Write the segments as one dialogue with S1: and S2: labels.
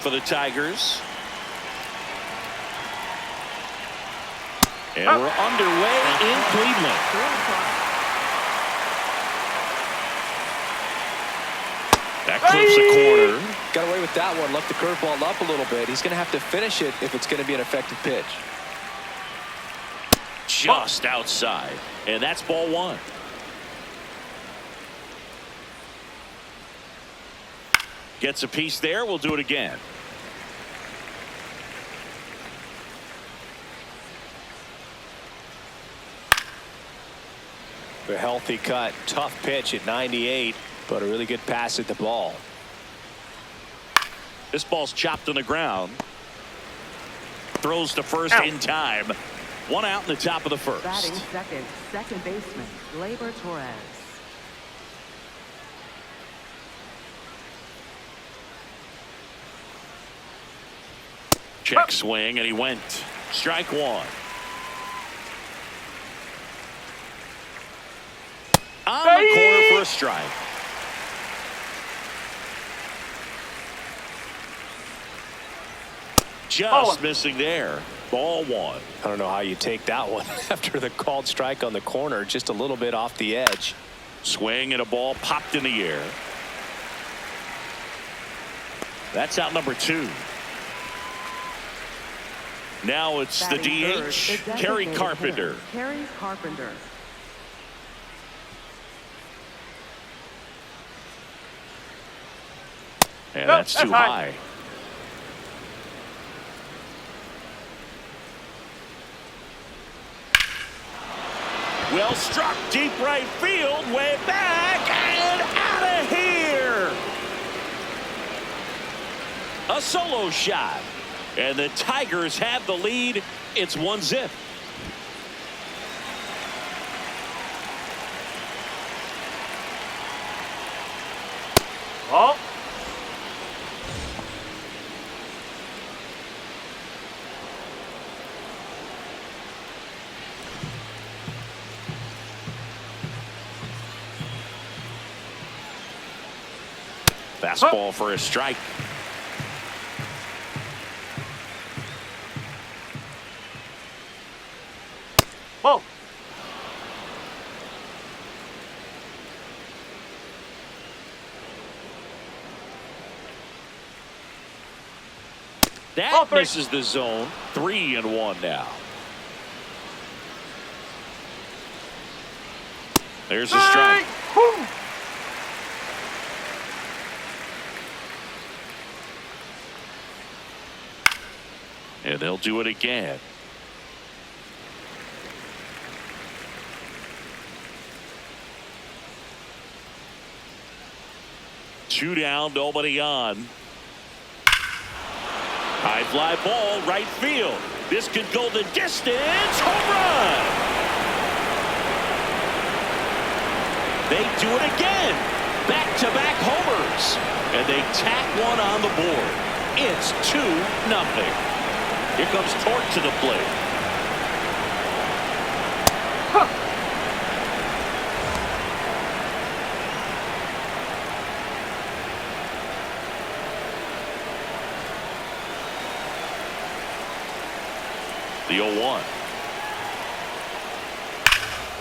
S1: for the Tigers. And we're underway in Cleveland. That clips the corner.
S2: Got away with that one. Left the curveball up a little bit. He's going to have to finish it if it's going to be an effective pitch.
S1: Just outside. And that's ball one. Gets a piece there. We'll do it again.
S2: A healthy cut. Tough pitch at 98, but a really good pass at the ball.
S1: This ball's chopped on the ground. Throws to first in time. One out in the top of the first.
S3: Batting second, second baseman, Gleyber Torres.
S1: Check swing, and he went. Strike one. On the corner for a strike. Just missing there. Ball one.
S2: I don't know how you take that one after the called strike on the corner. Just a little bit off the edge.
S1: Swing and a ball popped in the air. That's out number two. Now it's the DH, Kerry Carpenter.
S3: Kerry Carpenter.
S1: And that's too high. Well struck, deep right field, way back and out of here. A solo shot. And the Tigers have the lead. It's 1-0.
S4: Oh.
S1: Fastball for a strike.
S4: Whoa.
S1: That misses the zone. 3-1 now. There's a strike.
S4: Woo.
S1: And they'll do it again. Two down, nobody on. High fly ball, right field. This could go the distance. Home run! They do it again. Back-to-back homers. And they tack one on the board. It's 2-0. Here comes Torque to the plate. The 0-1.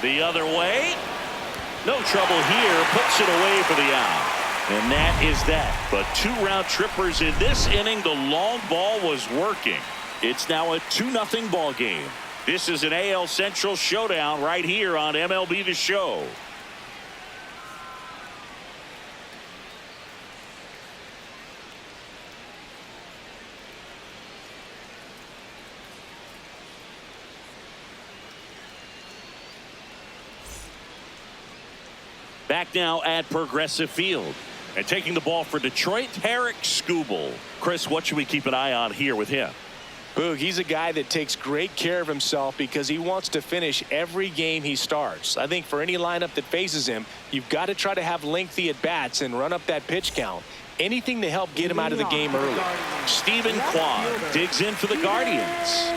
S1: The other way. No trouble here. Puts it away for the out. And that is that. But 2 round trippers in this inning. The long ball was working. It's now a 2-0 ball game. This is an AL Central showdown right here on MLB The Show. Back now at Progressive Field. And taking the ball for Detroit, Tarek Skubal. Chris, what should we keep an eye on here with him?
S2: Boog, he's a guy that takes great care of himself because he wants to finish every game he starts. I think for any lineup that faces him, you've got to try to have lengthy at-bats and run up that pitch count. Anything to help get him out of the game early.
S1: Stephen Kwan digs in for the Guardians.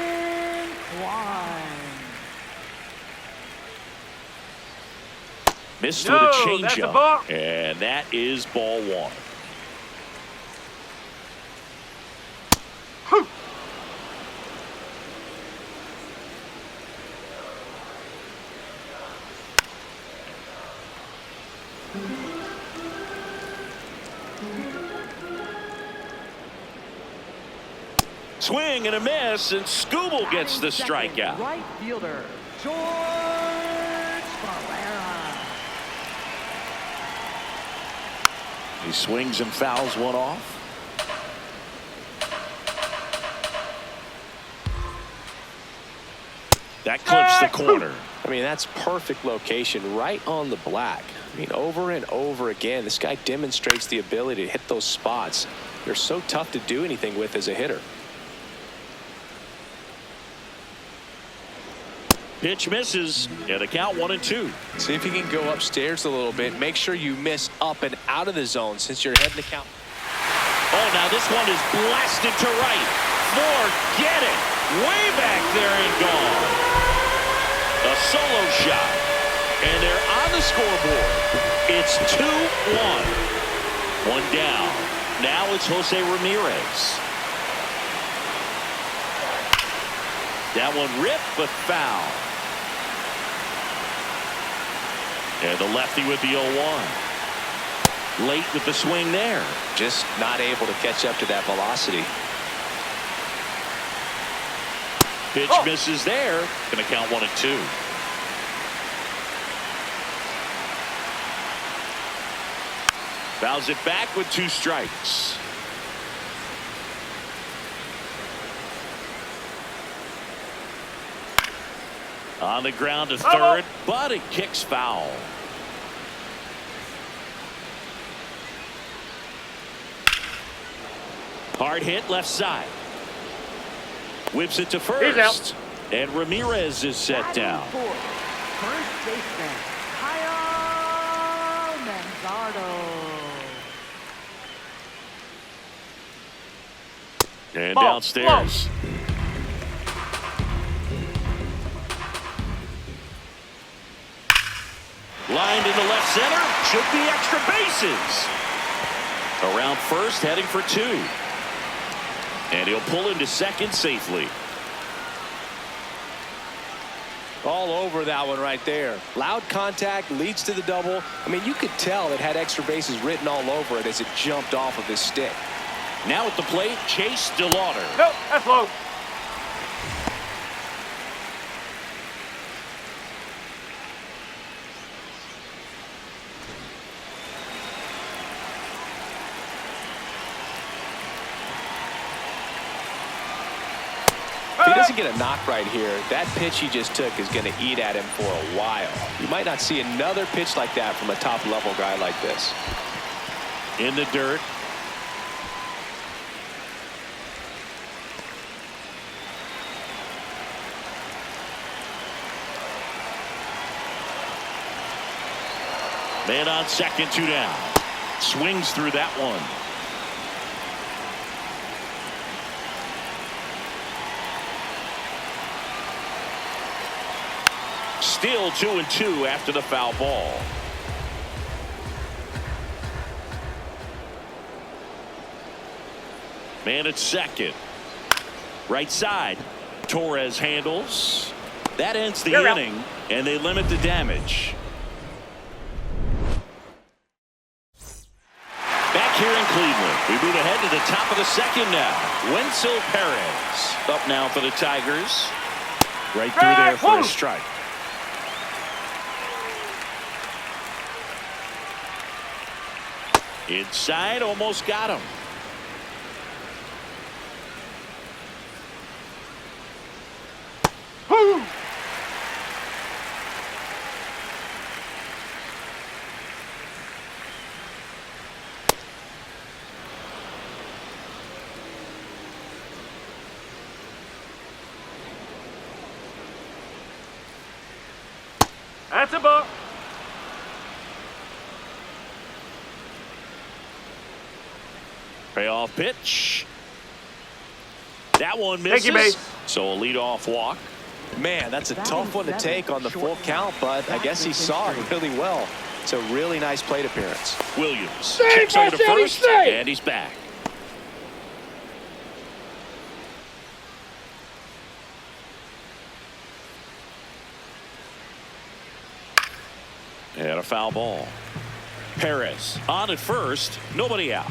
S1: Missed with a changeup. And that is ball one. Swing and a miss, and Scooble gets the strikeout.
S3: Right fielder, George Valera.
S1: He swings and fouls one off. That clips the corner.
S2: I mean, that's perfect location right on the black. I mean, over and over again, this guy demonstrates the ability to hit those spots. They're so tough to do anything with as a hitter.
S1: Pitch misses, and a count 1-2.
S2: See if you can go upstairs a little bit. Make sure you miss up and out of the zone since you're heading the count.
S1: Oh, now this one is blasted to right. Forget it. Way back there and gone. A solo shot. And they're on the scoreboard. It's 2-1. One down. Now it's Jose Ramirez. That one ripped, but foul. And the lefty with the 0-1. Late with the swing there.
S2: Just not able to catch up to that velocity.
S1: Pitch misses there. Going to count 1-2. Fouls it back with 2 strikes. On the ground to third, but it kicks foul. Hard hit left side. Whips it to first. And Ramirez is set down.
S3: First baseman, Kyle Manzardo.
S1: And downstairs. Lined into left center. Should be extra bases. Around first, heading for 2. And he'll pull into second safely.
S2: All over that one right there. Loud contact leads to the double. I mean, you could tell it had extra bases written all over it as it jumped off of his stick.
S1: Now at the plate, Chase DeLauder.
S4: Nope, that's low.
S2: If he doesn't get a knock right here, that pitch he just took is going to eat at him for a while. You might not see another pitch like that from a top-level guy like this.
S1: In the dirt. Man on second, 2 down. Swings through that one. Still 2-2 after the foul ball. Man at second. Right side. Torres handles. That ends the inning, and they limit the damage. Back here in Cleveland, we move ahead to the top of the second now. Wenzel Perez up now for the Tigers. Right through there for a strike. Inside, almost got him.
S4: That's a ball.
S1: Payoff pitch. That one misses.
S4: Thank you, mate.
S1: So a leadoff walk.
S2: Man, that's a tough one to take on the full count, but I guess he saw it really well. It's a really nice plate appearance.
S1: Williams kicks over to first, and he's back. And a foul ball. Perez on at first, nobody out.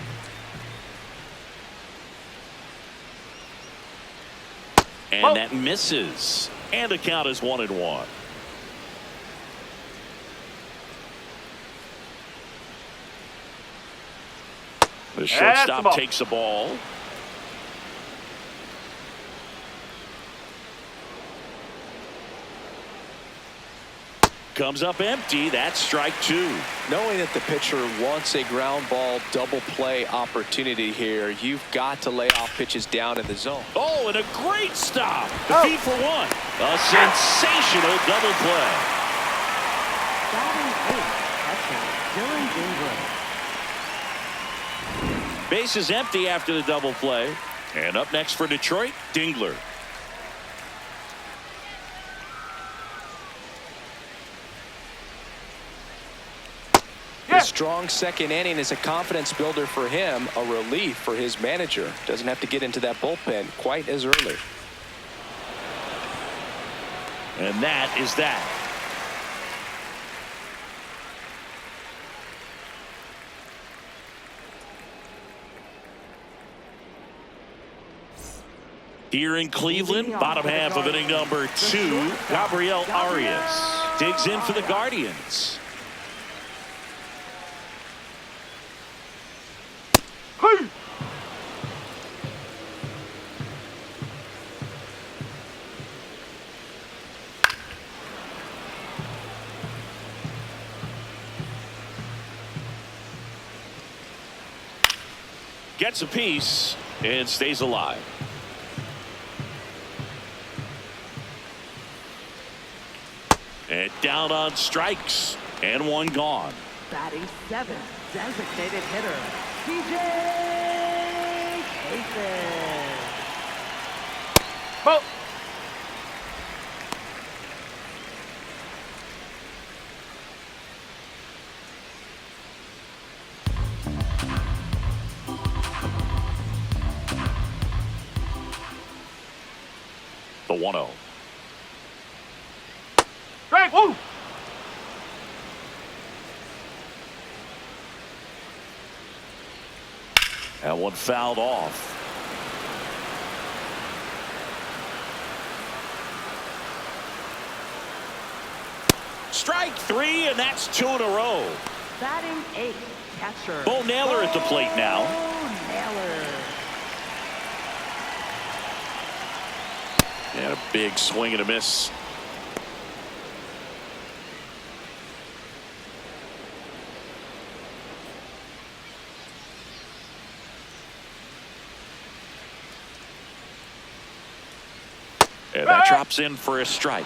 S1: And that misses. And the count is 1-1. The shortstop takes the ball. Comes up empty. That's strike two.
S2: Knowing that the pitcher wants a ground ball double play opportunity here, you've got to lay off pitches down in the zone.
S1: Oh, and a great stop. Defeat for one. A sensational double play.
S3: Batting eighth, catcher Dylan Dingler.
S1: Base is empty after the double play. And up next for Detroit, Dingler.
S2: The strong second inning is a confidence builder for him, a relief for his manager. Doesn't have to get into that bullpen quite as early.
S1: And that is that. Here in Cleveland, bottom half of inning number 2, Gabriel Arias digs in for the Guardians. Gets a piece and stays alive. And down on strikes and one gone.
S3: Batting seventh, designated hitter DJ Cason.
S1: The 1-0.
S4: Strike. Woo.
S1: That one fouled off. Strike 3, and that's 2 in a row.
S3: Batting eighth, catcher
S1: Bo Naylor at the plate now.
S3: Bo Naylor.
S1: And a big swing and a miss. And that drops in for a strike.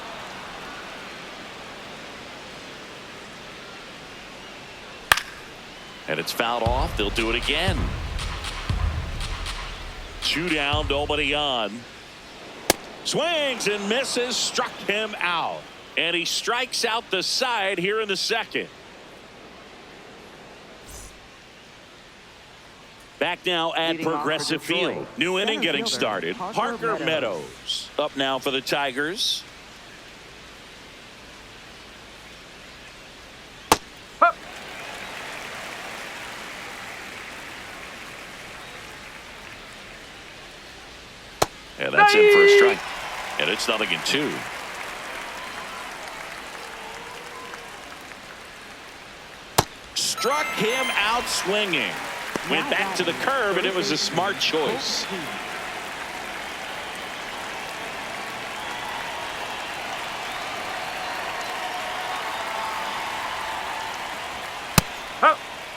S1: And it's fouled off. They'll do it again. 2 down, nobody on. Swings and misses, struck him out. And he strikes out the side here in the second. Back now at
S3: Leading off for
S1: Progressive
S3: Detroit,
S1: Field. New inning
S3: center
S1: getting
S3: fielder,
S1: started.
S3: Parker
S1: Parker Meadows up now for the Tigers. And that's in for a strike. And it's 0-2. Struck him out swinging. Went back to the curve, and it was a smart choice.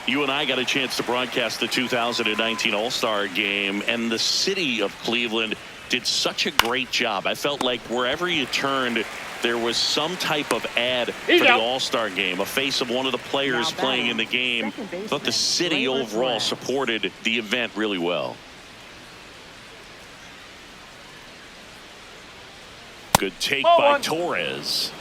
S1: You and I got a chance to broadcast the 2019 All-Star Game, and the city of Cleveland did such a great job. I felt like wherever you turned, there was some type of ad for the All-Star Game, a face of one of the players playing in the game. I thought the city overall supported the event really well. Good take by Torres.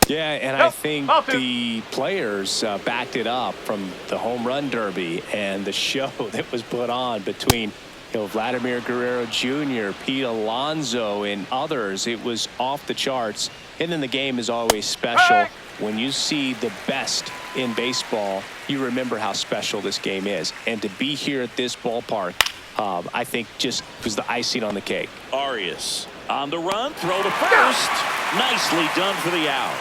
S2: Yeah, and I think the players backed it up from the home run derby and the show that was put on between Vladimir Guerrero Jr., Pete Alonso, and others. It was off the charts. And then the game is always special when you see the best in baseball, you remember how special this game is. And to be here at this ballpark, I think just was the icing on the cake.
S1: Arias on the run, throw to first. Nicely done for the out.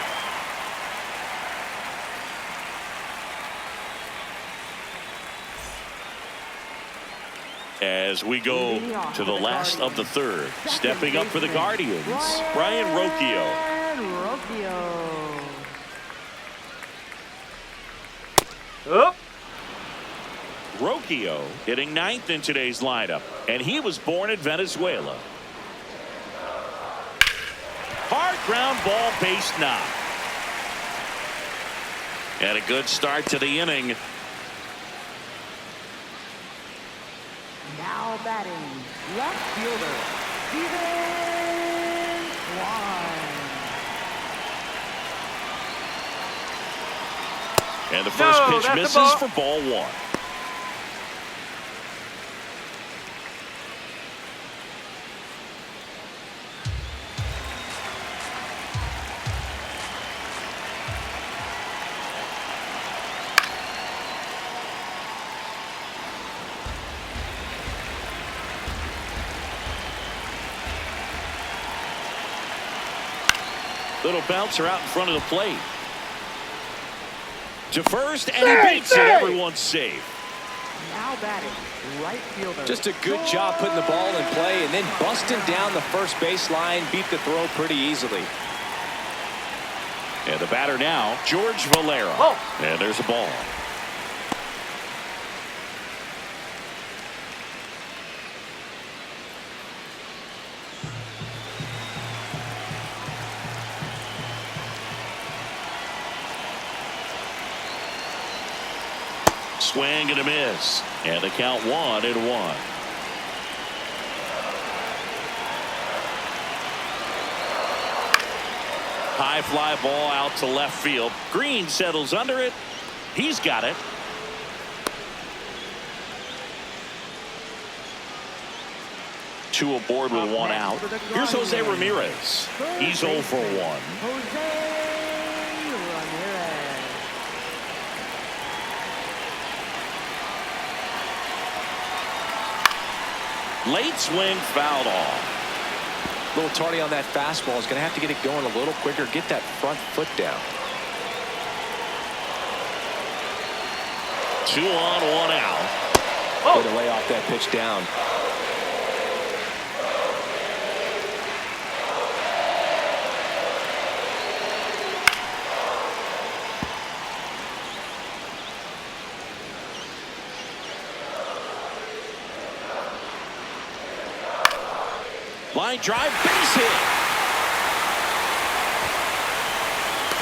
S1: As we go to the last of the third, stepping up for the Guardians, Brian Rocchio. Rocchio hitting ninth in today's lineup, and he was born in Venezuela. Hard ground ball, base knock. And a good start to the inning.
S3: Now batting, left fielder, Steven Kwan.
S1: And the first pitch misses for ball one. Little bouncer out in front of the plate. To first, and he beats it. Everyone's safe.
S3: Now batting, right fielder.
S2: Just a good job putting the ball in play and then busting down the first base line. Beat the throw pretty easily.
S1: And the batter now, George Valera. And there's a ball. Swing and a miss. And the count 1-1. High fly ball out to left field. Green settles under it. He's got it. Two aboard with one out. Here's Jose Ramirez. He's 0 for 1.
S3: Ramirez.
S1: Late swing, fouled off.
S2: A little tardy on that fastball. Is going to have to get it going a little quicker. Get that front foot down.
S1: 2 on, 1 out.
S2: Way to lay off that pitch down.
S1: Line drive, base hit.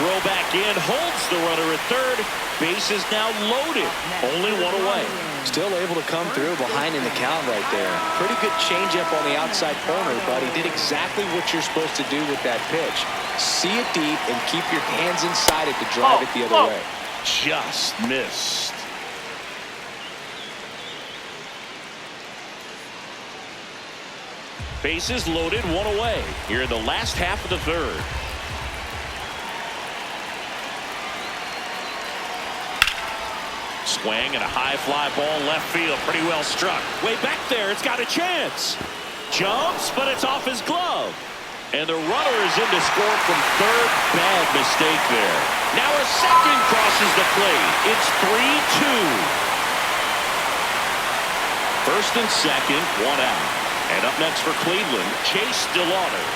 S1: Throw back in, holds the runner at third. Base is now loaded. Only one away.
S2: Still able to come through behind in the count right there. Pretty good changeup on the outside corner, but he did exactly what you're supposed to do with that pitch. See it deep and keep your hands inside it to drive it the other way.
S1: Just missed. Bases loaded, one away. Here in the last half of the third. Swing and a high fly ball left field. Pretty well struck. Way back there. It's got a chance. Jumps, but it's off his glove. And the runner is in to score from third. Bad mistake there. Now a second crosses the plate. It's 3-2. First and second, one out. And up next for Cleveland, Chase DeLauder.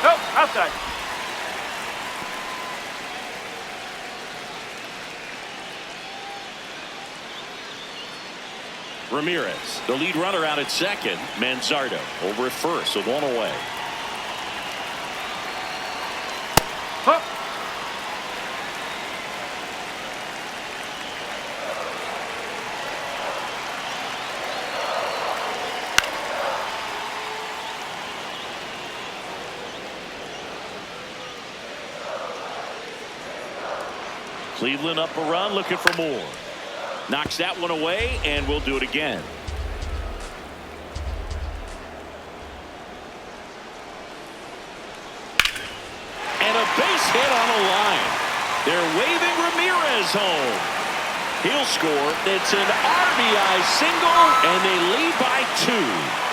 S4: Nope, outside.
S1: Ramirez, the lead runner out at second. Manzardo over at first with one away.
S4: Huh.
S1: Cleveland up a run, looking for more. Knocks that one away, and we'll do it again. And a base hit on a line. They're waving Ramirez home. He'll score. It's an RBI single, and they lead by 2.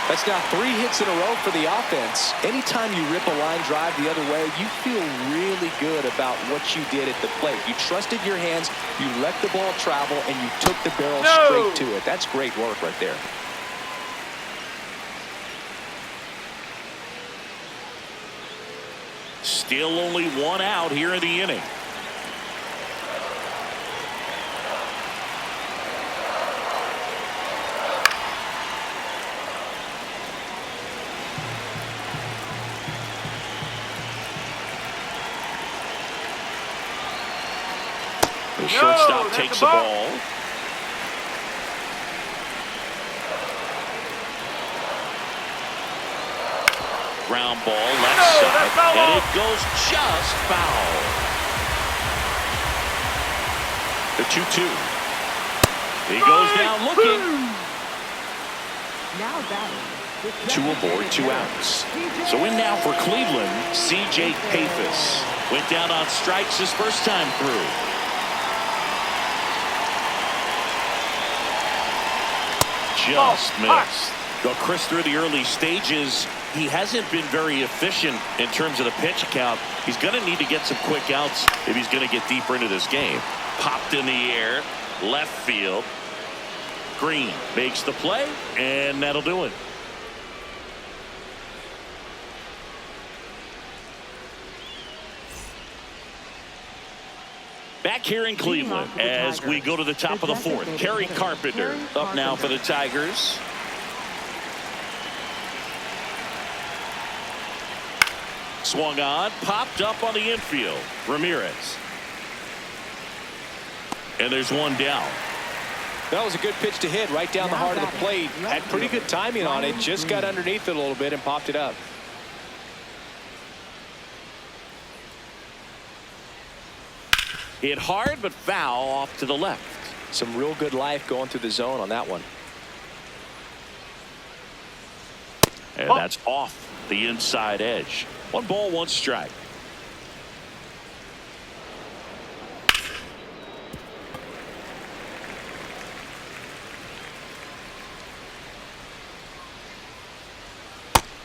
S2: That's now 3 hits in a row for the offense. Anytime you rip a line drive the other way, you feel really good about what you did at the plate. You trusted your hands, you let the ball travel, and you took the barrel straight to it. That's great work right there.
S1: Still only 1 out here in the inning. The shortstop takes the ball. Ground ball left side, and it goes just foul. The 2-2. He goes down looking.
S3: Now batting.
S1: 2 aboard, 2 outs. So in now for Cleveland, C.J. Papis. Went down on strikes his first time through. Just missed. Well, Chris, through the early stages, he hasn't been very efficient in terms of the pitch count. He's going to need to get some quick outs if he's going to get deeper into this game. Popped in the air, left field. Green makes the play, and that'll do it. Back here in Cleveland as we go to the top of the 4th. Kerry Carpenter up now for the Tigers. Swung on, popped up on the infield. Ramirez. And there's 1 down.
S2: That was a good pitch to hit right down the heart of the plate. Had pretty good timing on it. Just got underneath it a little bit and popped it up.
S1: Hit hard but foul off to the left.
S2: Some real good life going through the zone on that one.
S1: And that's off the inside edge. 1 ball, 1 strike.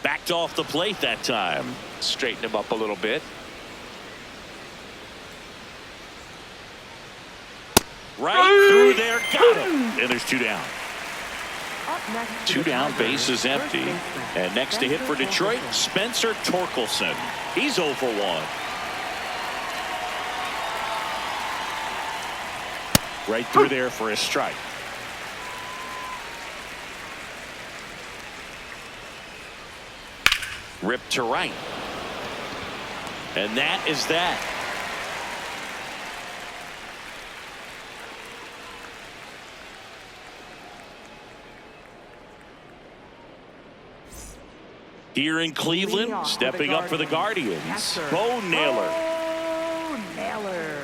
S1: Backed off the plate that time.
S2: Straighten him up a little bit.
S1: Right through there, got him. And there's 2 down. 2 down, base is empty. And next to hit for Detroit, Spencer Torkelson. He's 0 for 1. Right through there for a strike. Ripped to right. And that is that. Here in Cleveland, stepping up for the Guardians, Bo Naylor.
S3: Oh, Naylor.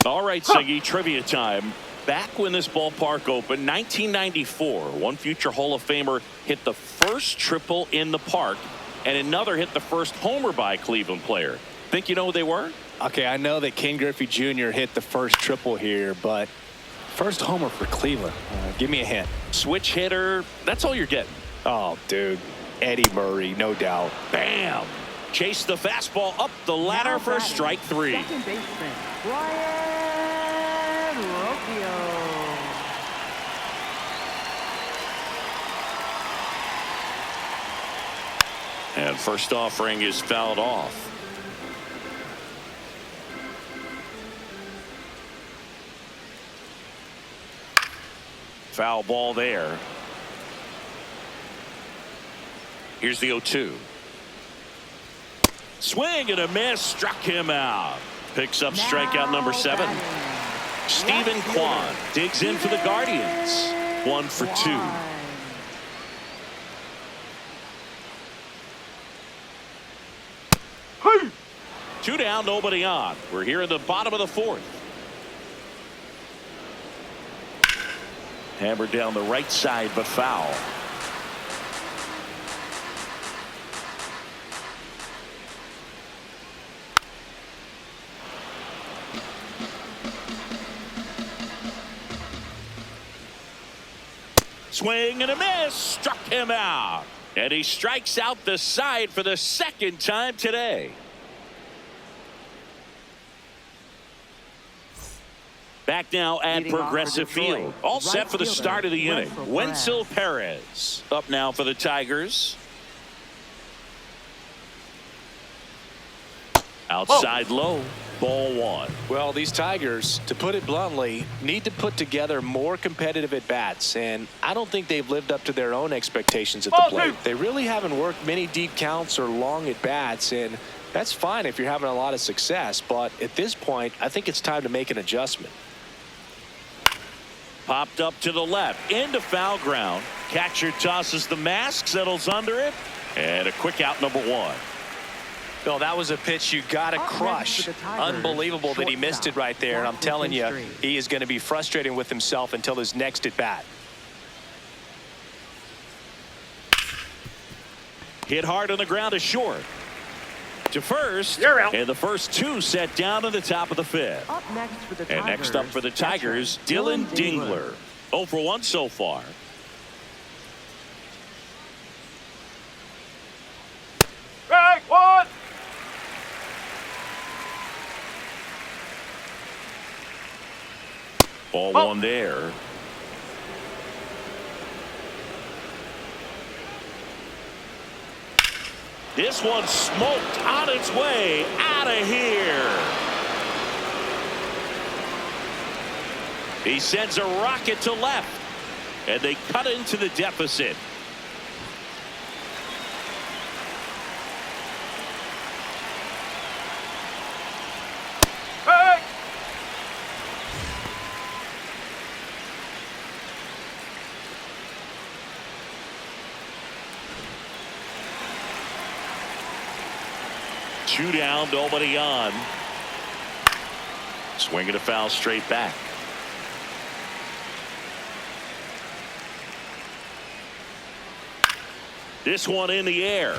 S1: All right, Siggy, trivia time. Back when this ballpark opened, 1994, one future Hall of Famer hit the first triple in the park, and another hit the first homer by a Cleveland player. Think you know who they were?
S2: Okay, I know that Ken Griffey Jr. hit the first triple here, but first homer for Cleveland. Give me a hint.
S1: Switch hitter. That's all you're getting.
S2: Oh, dude. Eddie Murray, no doubt.
S1: Bam. Chase the fastball up the ladder for strike 3.
S3: Second baseman, Ryan Rocchio.
S1: And first offering is fouled off. Foul ball there. Here's the 0-2. Swing and a miss, struck him out. Picks up strikeout number 7. Stephen Kwan digs in for the Guardians. 1 for 2. 2 down, nobody on. We're here in the bottom of the 4th. Hammered down the right side, but foul. Swing and a miss. Struck him out. And he strikes out the side for the second time today. Back now at
S3: Leading off for
S1: Progressive
S3: Detroit,
S1: Field. All set
S3: right
S1: for the
S3: fielder,
S1: start of the inning.
S3: Wenzel
S1: Wenzel Perez up now for the Tigers. Outside low. Ball one.
S2: Well, these Tigers, to put it bluntly, need to put together more competitive at-bats, and I don't think they've lived up to their own expectations at the
S4: Ball
S2: plate.
S4: two.
S2: They really haven't worked many deep counts or long at-bats, and that's fine if you're having a lot of success, but at this point, I think it's time to make an adjustment.
S1: Popped up to the left. Into foul ground. Catcher tosses the mask. Settles under it. And a quick out, number one.
S2: Bill, that was a pitch you got to
S3: Up next
S2: crush.
S3: for the Tigers,
S2: Unbelievable that he missed it right there. And I'm telling you,
S3: Street.
S2: he is going to be frustrated with himself until his next at bat.
S1: Hit hard on the ground to short. To first.
S4: You're out.
S1: And the first two set down to the top of the fifth.
S3: Up next for the
S1: And
S3: Tigers,
S1: next up for the Tigers,
S3: catcher,
S1: Dylan Dingler. 0 for 1 so far.
S4: Strike one.
S1: Ball
S4: Oh.
S1: one there. This one smoked on its way out of here. He sends a rocket to left, and they cut into the deficit.
S4: Strike.
S1: Two down, nobody on. Swinging a foul straight back. This one in the air.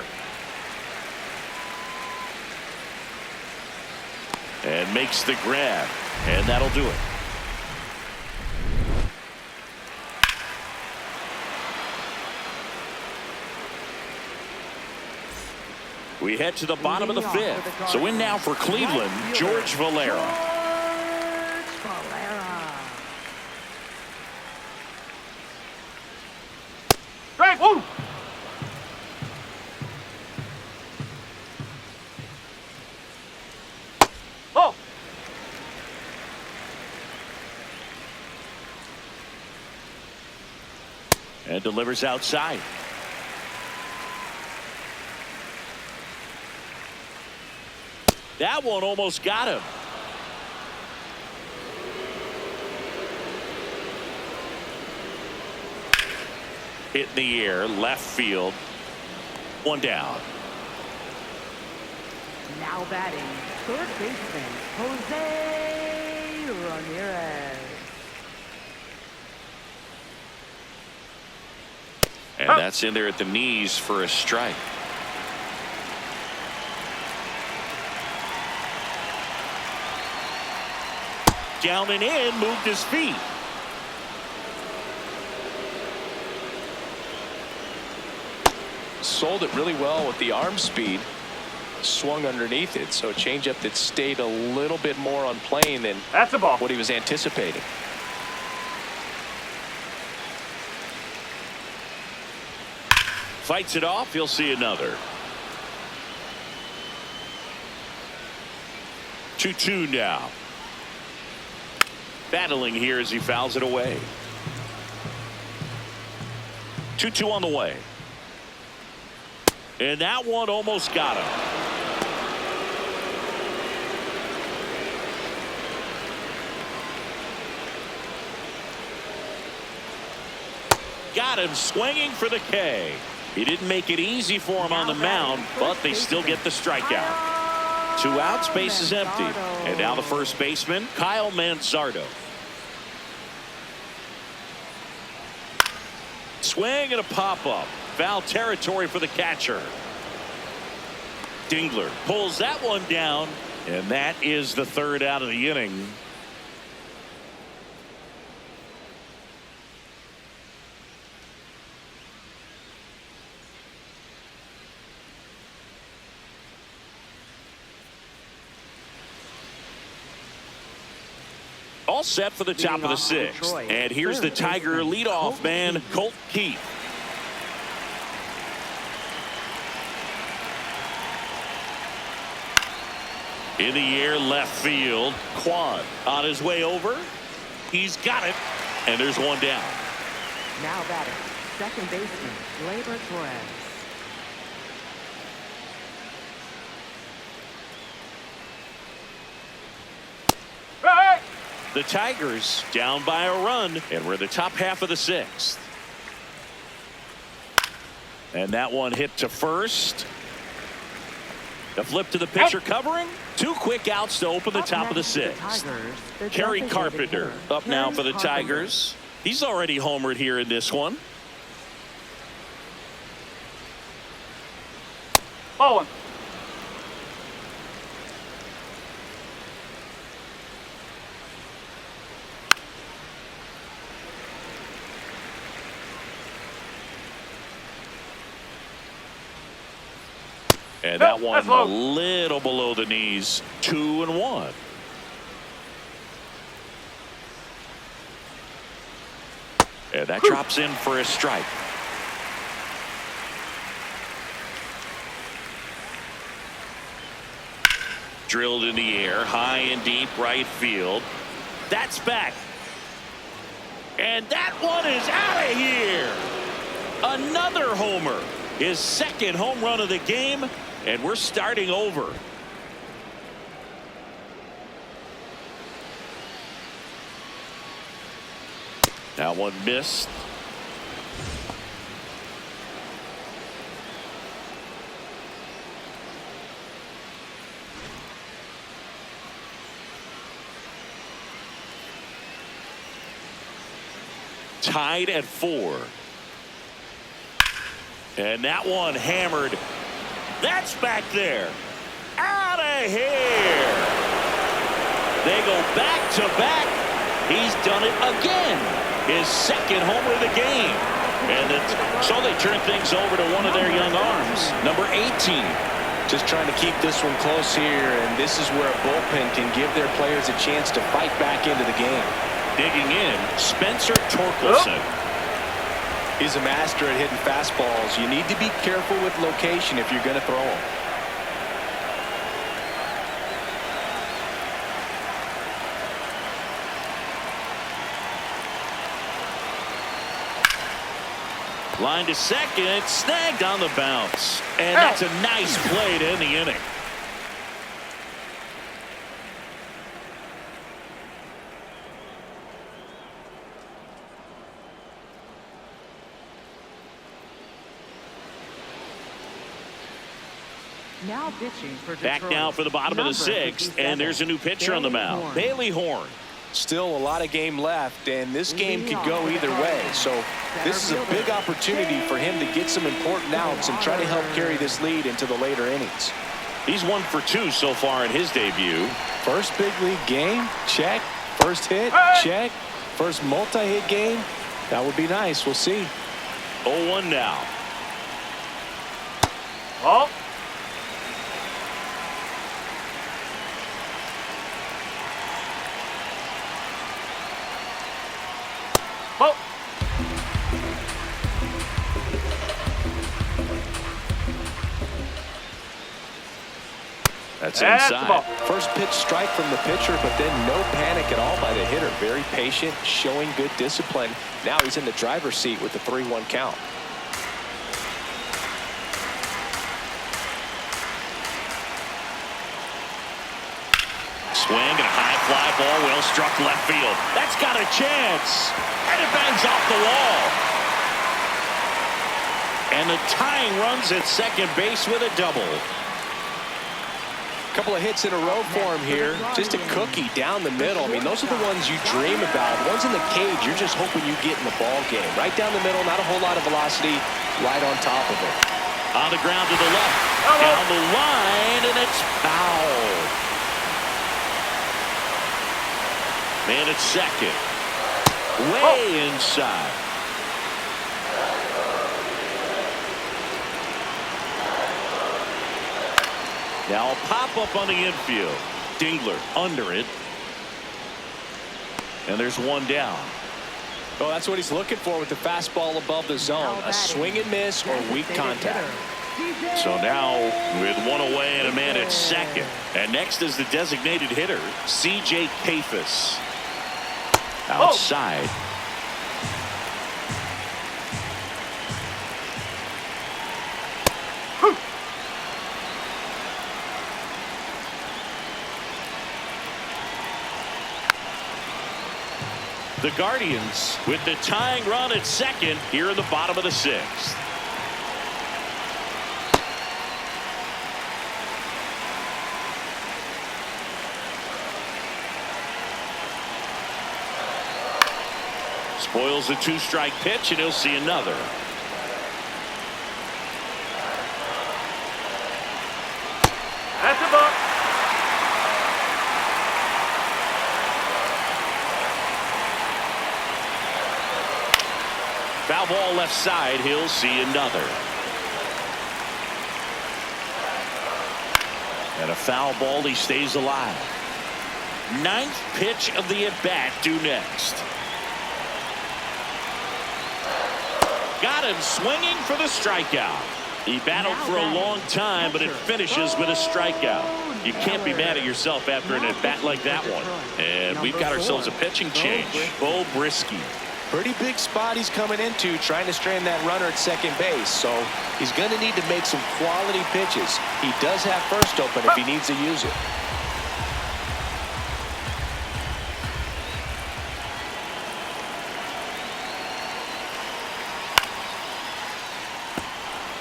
S1: And makes the grab. And that'll do it. We head to the bottom of the fifth. So in now for Cleveland, George Valera.
S3: George Valera.
S4: Strike one. Oh.
S1: And delivers outside. That one almost got him. Hit in the air, left field. One down.
S3: Now batting, third baseman, Jose Ramirez.
S1: And that's in there at the knees for a strike. Down and in, moved his feet.
S2: Sold it really well with the arm speed. Swung underneath it, so a changeup that stayed a little bit more on plane than
S4: That's a ball.
S2: what he was anticipating.
S1: Fights it off. He'll see another. 2-2 now. Battling here as he fouls it away. 2-2 on the way. And that one almost got him. Got him swinging for the K. He didn't make it easy for him on the mound, but they still get the strikeout. 2 outs, base is empty. And now the first baseman, Kyle Manzardo. Swing and a pop-up. Foul territory for the catcher. Dingler pulls that one down, and that is the third out of the inning. All set for the top of the sixth. And here's the Tiger leadoff man, Colt Keith. In the air, left field. Quan on his way over. He's got it. And there's one down.
S3: Now batting, second baseman, Gleyber Torres.
S4: Strike.
S1: The Tigers down by a run, and we're in the top half of the sixth. And that one hit to first. The flip to the pitcher covering. 2 quick outs to open the top of the sixth. Kerry Carpenter up now for the Tigers. He's already homered here in this one.
S4: Ball 1.
S1: And that one a little below the knees. 2-1. And that drops in for a strike. Drilled in the air, high and deep right field. That's back. And that one is out of here. Another homer. His second home run of the game. And we're starting over. That one missed. Tied at 4. And that one hammered. That's back there. Out of here. They go back to back. He's done it again. His second homer of the game. And so they turn things over to one of their young arms, number 18.
S2: Just trying to keep this one close here, and this is where a bullpen can give their players a chance to fight back into the game.
S1: Digging in, Spencer Torkelson.
S2: He's a master at hitting fastballs. You need to be careful with location if you're going to throw them.
S1: Line to second, snagged on the bounce. And that's a nice play to end the inning.
S3: Now pitching for
S1: Back
S3: Detroit.
S1: now for the bottom of the
S3: Number
S1: sixth,
S3: 57,
S1: and there's a new pitcher on the mound,
S3: Horn.
S1: Bailey Horn.
S2: Still a lot of game left, and this game could go either way. So this is a big opportunity for him to get some important outs and try to help carry this lead into the later innings.
S1: He's 1 for 2 so far in his debut.
S2: First big league game, check. First hit, check. First multi-hit game, that would be nice. We'll see.
S1: 0-1 now.
S4: Ball. Ball.
S1: That's
S4: That's the ball.
S1: inside.
S2: First pitch strike from the pitcher, but then no panic at all by the hitter. Very patient, showing good discipline. Now he's in the driver's seat with the 3-1 count.
S1: Swing and a high fly ball, well struck left field. That's got a chance. And it bangs off the wall. And the tying runs at second base with a double.
S2: Couple of hits in a row for him here. Just a cookie down the middle. I mean, those are the ones you dream about. Ones in the cage, you're just hoping you get in the ball game. Right down the middle, not a whole lot of velocity, right on top of it.
S1: On the ground to the left. Down the line, and it's foul. Man at second. Way inside. Now a pop up on the infield. Dingler under it. And there's one down.
S2: Oh, that's what he's looking for with the fastball above the zone. A swing and miss or weak contact.
S1: So now with one away and a man at second. And next is the designated hitter, C.J. Kafis. Outside. The Guardians with the tying run at second here in the bottom of the sixth. Spoils the two-strike pitch, and he'll see another.
S4: That's a ball.
S1: Foul ball left side. He'll see another. And a foul ball. He stays alive. Ninth pitch of the at-bat due next. Got him swinging for the strikeout. He battled for a long time, but it finishes with a strikeout. You can't be mad at yourself after an at-bat like that one. And we've got ourselves a pitching change. Bo Brisky.
S2: Pretty big spot he's coming into, trying to strand that runner at second base. So he's going to need to make some quality pitches. He does have first open if he needs to use it.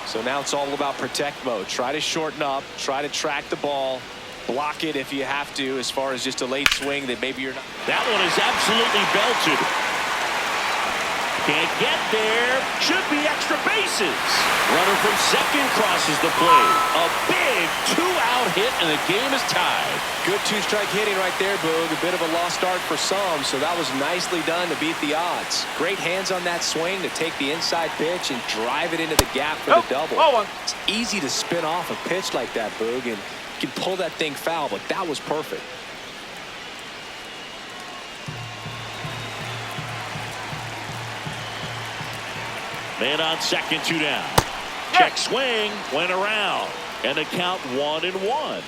S2: So now it's all about protect mode. Try to shorten up, try to track the ball, block it if you have to, as far as just a late swing that maybe you're not.
S1: That one is absolutely belted. Can't get there. Should be extra bases. Runner from second crosses the plate. A big two-out hit, and the game is tied.
S2: Good two-strike hitting right there, Boog. A bit of a lost start for some, so that was nicely done to beat the odds. Great hands on that swing to take the inside pitch and drive it into the gap for the double. It's easy to spin off a pitch like that, Boog, and you can pull that thing foul, but that was perfect.
S1: Man on second, two down. Check swing, went around, and the count 1-1.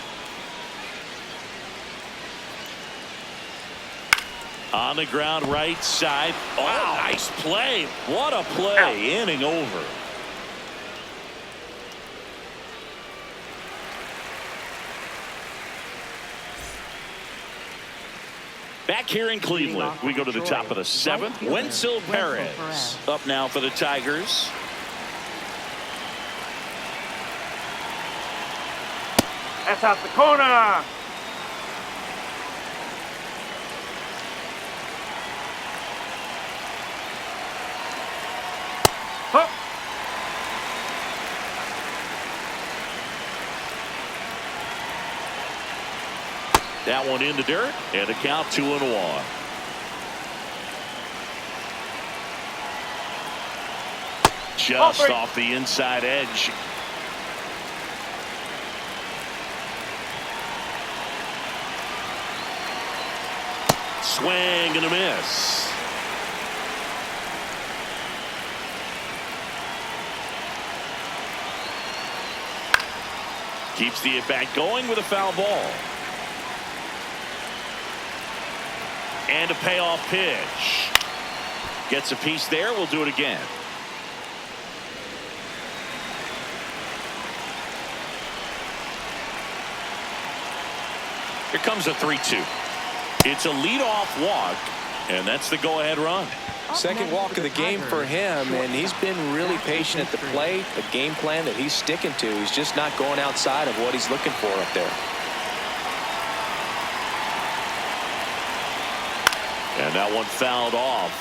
S1: On the ground, right side. Oh, nice play. What a play. Inning over. Back here in Cleveland, we go to the top of the seventh. Wenzel Perez up now for the Tigers.
S4: That's out the corner. Huh.
S1: That one in the dirt, and the count 2-1. Just off the inside edge. Swing and a miss. Keeps the at-bat going with a foul ball. And a payoff pitch. Gets a piece there. We'll do it again. Here comes a 3-2. It's a leadoff walk, and that's the go-ahead run.
S2: Second walk of the game for him, and he's been really patient at the plate. A game plan that he's sticking to. He's just not going outside of what he's looking for up there.
S1: And that one fouled off.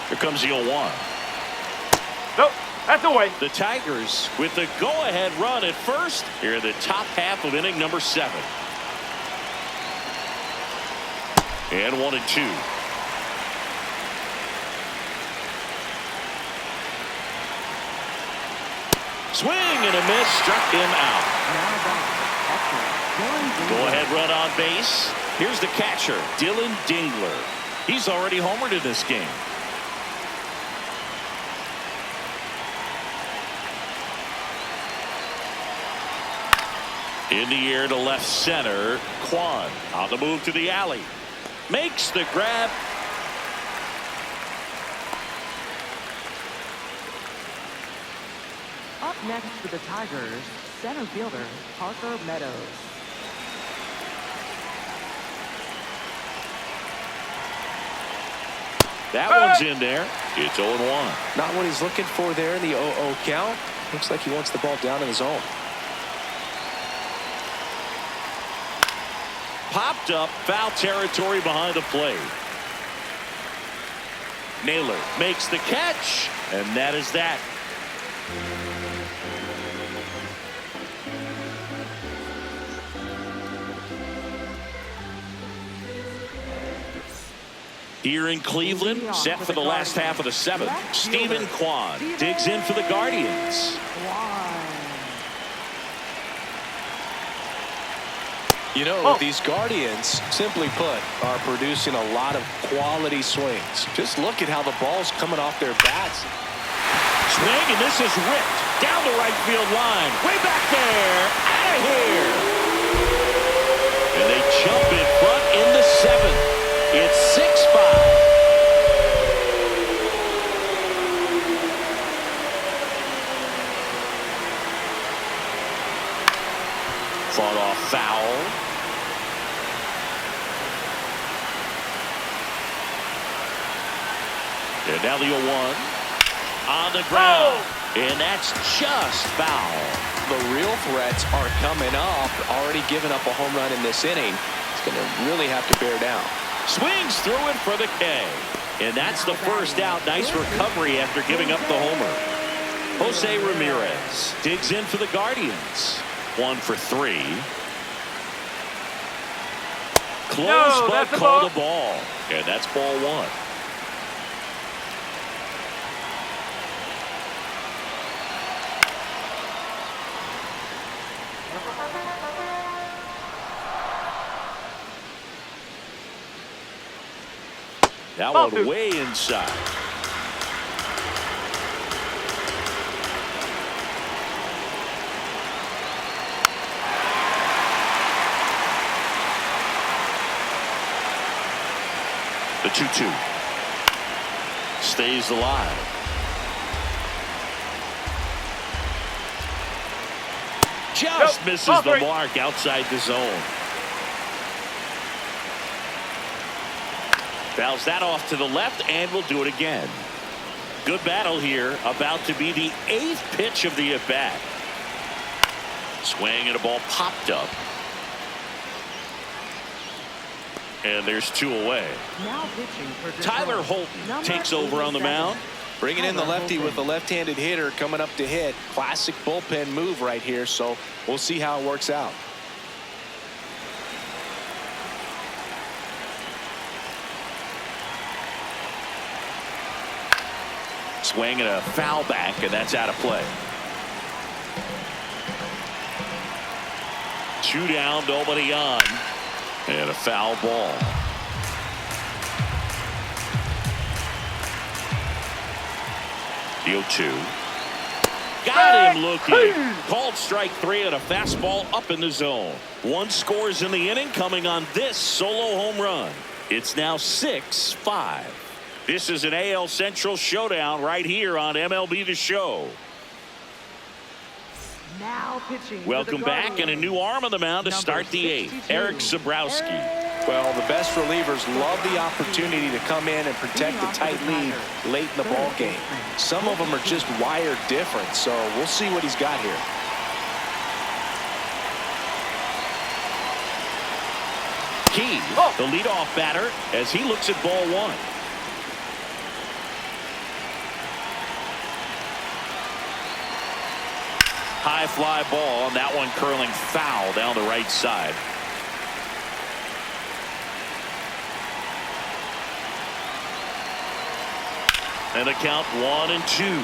S1: Here comes the 0-1.
S4: Nope, that's away.
S1: The Tigers with the go-ahead run at first here in the top half of inning number 7. And 1-2. Swing and a miss, struck him out. Go-ahead run on base. Here's the catcher, Dylan Dingler. He's already homered in this game. In the air to left center, Kwan on the move to the alley. Makes the grab.
S3: Up next for the Tigers, center fielder Parker Meadows.
S1: That one's in there. It's 0-1.
S2: Not what he's looking for there in the 0-0 count. Looks like he wants the ball down in the zone.
S1: Popped up, foul territory behind the plate. Naylor makes the catch, and that is that. Here in Cleveland, set for the last half of the seventh. Stephen Kwan digs in for the Guardians.
S2: You know, these Guardians, simply put, are producing a lot of quality swings. Just look at how the ball's coming off their bats.
S1: Swing, and this is ripped down the right field line. Way back there. Out of here. And they jump in front in the seventh. It's 6-5. Fought off foul. And now the 0-1 on the ground. And that's just foul.
S2: The real threats are coming up. Already giving up a home run in this inning. It's going to really have to bear down.
S1: Swings through it for the K. And that's the first out. Nice recovery after giving up the homer. Jose Ramirez digs in for the Guardians. 1 for 3. Close, but called a ball. And that's ball 1. That one way inside. The 2-2 stays alive. Just misses the mark outside the zone. Fouls that off to the left, and will do it again. Good battle here. About to be the 8th pitch of the at-bat. Swing, and a ball popped up. And there's 2 away.
S3: Now pitching for
S1: Tyler Holton takes over on the mound.
S2: Bringing in the lefty with a left-handed hitter coming up to hit. Classic bullpen move right here, so we'll see how it works out.
S1: Swing and a foul back, and that's out of play. 2 down, nobody on, and a foul ball. The 0-2. Got him looking. Called strike 3 and a fastball up in the zone. 1 scores in the inning, coming on this solo home run. It's now 6-5. This is an AL Central showdown right here on MLB The Show.
S3: Now pitching.
S1: Welcome back, and a new arm on the mound to start the 8th. Eric Zabrowski.
S2: Well, the best relievers love the opportunity to come in and protect a tight lead late in the ball game. Some of them are just wired different, so we'll see what he's got here.
S1: Key, the leadoff batter, as he looks at ball 1. High fly ball, and that one curling foul down the right side. And the count 1-2.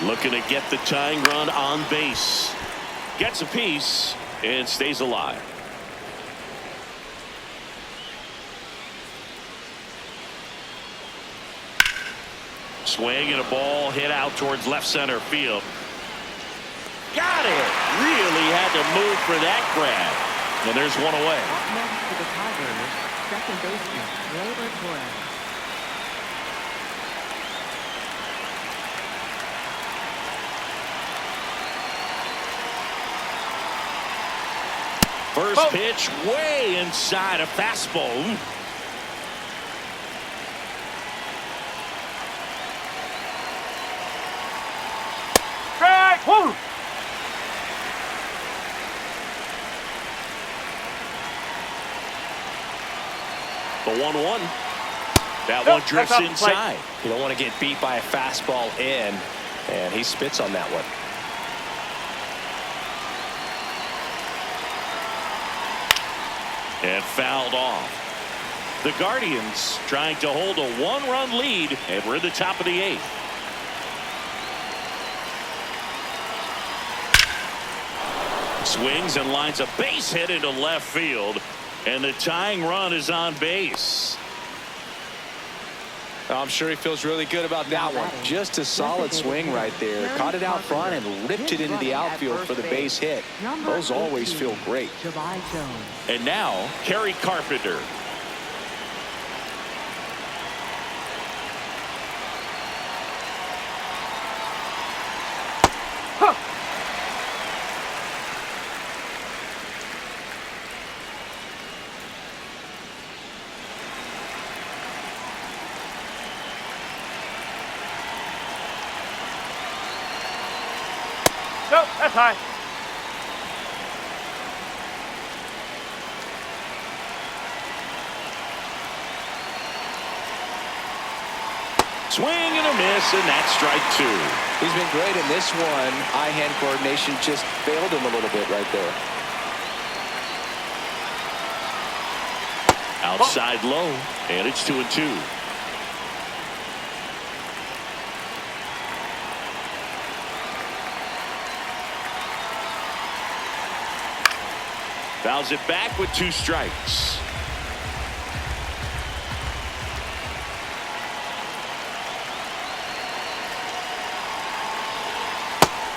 S1: Looking to get the tying run on base. Gets a piece and stays alive. Swing and a ball hit out towards left center field. Got it. Really had to move for that grab. And there's one away.
S3: Up next to the Tigers, second baseman, Gleyber Torres.
S1: First pitch way inside a fastball.
S4: Strike! Woo!
S1: The 1-1. That one drifts
S4: that's off the plate.
S1: inside.
S2: You don't want to get beat by a fastball in, and he spits on that one.
S1: And fouled off. The Guardians trying to hold a one-run lead, and we're in the top of the 8th. Swings and lines a base hit into left field, and the tying run is on base.
S2: I'm sure he feels really good about that one. Just a solid swing right there. Caught it out front and ripped it into the outfield for the base hit. Those always feel great.
S1: And now, Kerry Carpenter.
S4: Nope, that's high.
S1: Swing and a miss, and that's strike 2.
S2: He's been great in this one. Eye-hand coordination just failed him a little bit right there.
S1: Outside low, and it's 2-2. Fouls it back with 2 strikes.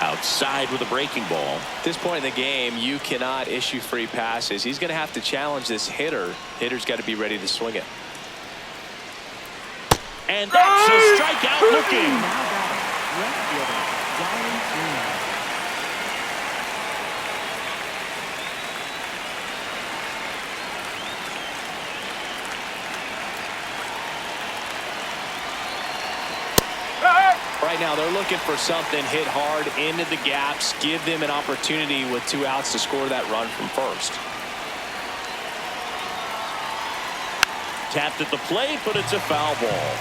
S1: Outside with a breaking ball.
S2: At this point in the game, you cannot issue free passes. He's going to have to challenge this hitter. Hitter's got to be ready to swing it.
S1: And that's a strikeout looking.
S3: Now batting, left fielder, Ryan Green.
S2: Right now, they're looking for something hit hard into the gaps, give them an opportunity with 2 outs to score that run from first.
S1: Tapped at the plate, but it's a foul ball.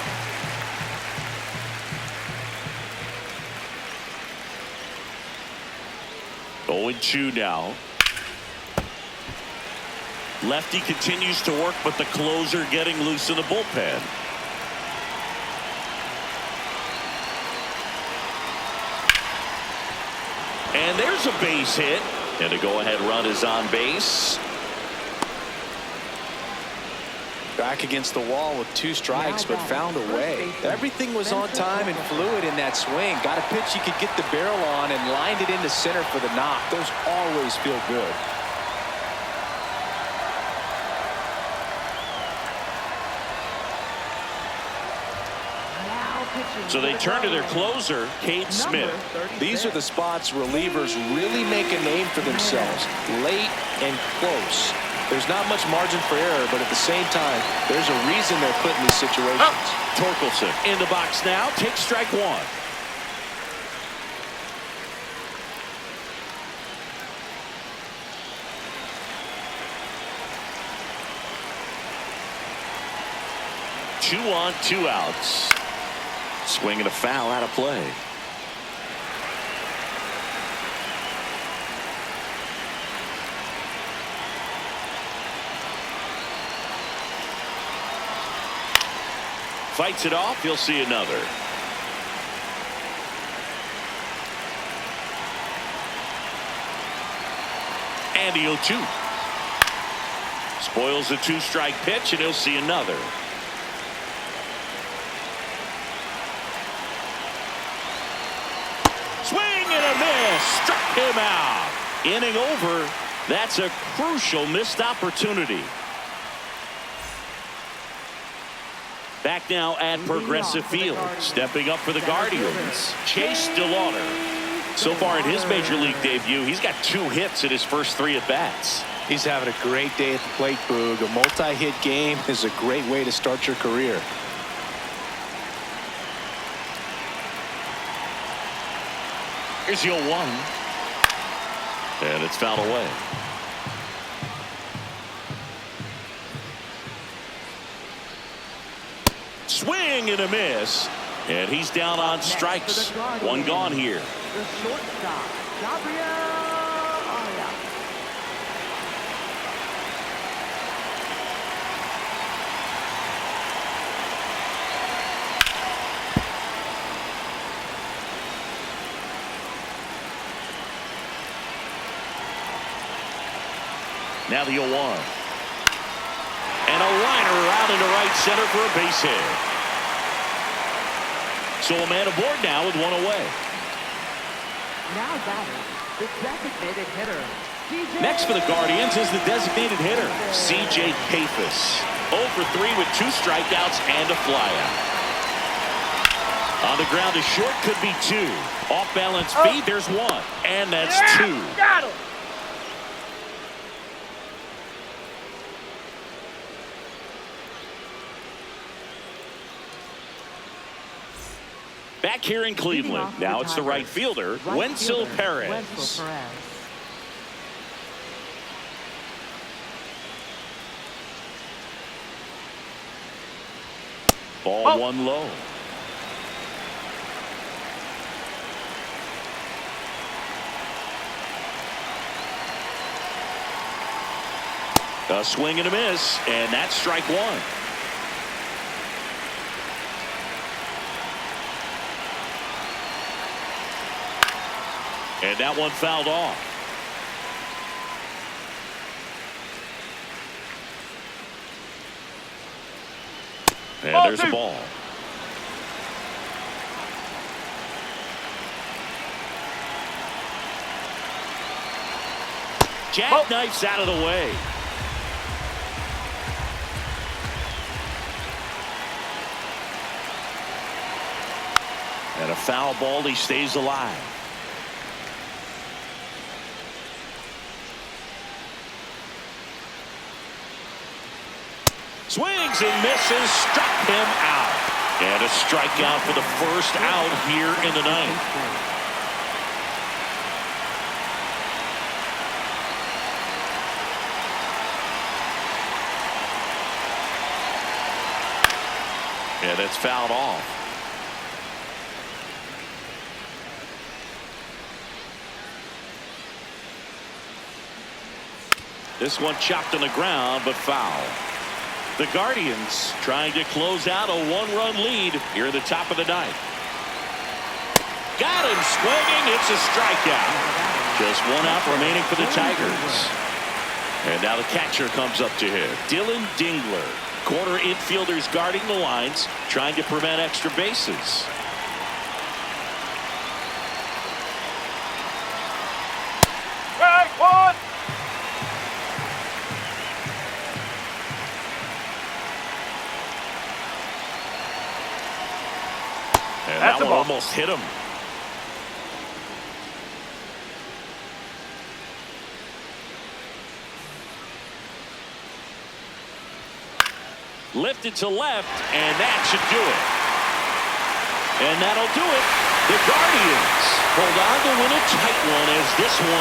S1: Going 2 now. Lefty continues to work, but the closer getting loose in the bullpen. And there's a base hit, and a go-ahead run is on base.
S2: Back against the wall with 2 strikes, but found a way. Everything was on time and fluid in that swing. Got a pitch you could get the barrel on and lined it into center for the knock. Those always feel good.
S1: So they turn to their closer, Cade Smith.
S2: These are the spots relievers really make a name for themselves. Late and close. There's not much margin for error, but at the same time, there's a reason they're put in these situations.
S1: Torkelson in the box now, takes strike 1. Two on, 2 outs. Swinging a foul out of play. Fights it off. You'll see another. And the 0-2. Spoils the 2-strike pitch, and he'll see another. Swing and a miss. Struck him out. Inning over. That's a crucial missed opportunity. Back now at Progressive Field. Stepping up for the Guardians, Chase DeLauder. So far in his major league debut, he's got 2 hits in his first 3 at-bats.
S2: He's having a great day at the plate, Boog. A multi-hit game is a great way to start your career.
S1: Here's the 0-1. And it's fouled away. Swing and a miss. And he's down on strikes. 1 gone here.
S3: The shortstop, Gabriel Arias.
S1: Now the 0-1. And a liner out into right center for a base hit. So a man aboard now with 1 away.
S3: Now batting, the designated hitter.
S1: Next for the Guardians is the designated hitter, C.J. Pappas. 0 for 3 with 2 strikeouts and a flyout. On the ground, a short could be 2. Off balance feed, there's 1. And that's 2.
S4: Got him.
S1: Back here in Cleveland, now it's the right fielder, Wenzel Perez. Ball 1 low. A swing and a miss, and that's strike 1. And that one fouled off. And there's the ball. Jackknifes out of the way. And a foul ball, he stays alive. Swings and misses, struck him out. And a strikeout for the first out here in the ninth. And it's fouled off. This one chopped on the ground, but foul. The Guardians trying to close out a 1-run lead here at the top of the ninth. Got him swinging. It's a strikeout. Just 1 out remaining for the Tigers. And now the catcher comes up to him. Dylan Dingler. Corner infielders guarding the lines, trying to prevent extra bases.
S4: Strike 1.
S1: And
S4: That's
S1: that
S4: a
S1: one
S4: ball.
S1: almost hit him. Lifted to left, and that should do it. And that'll do it. The Guardians hold on to win a tight one as this one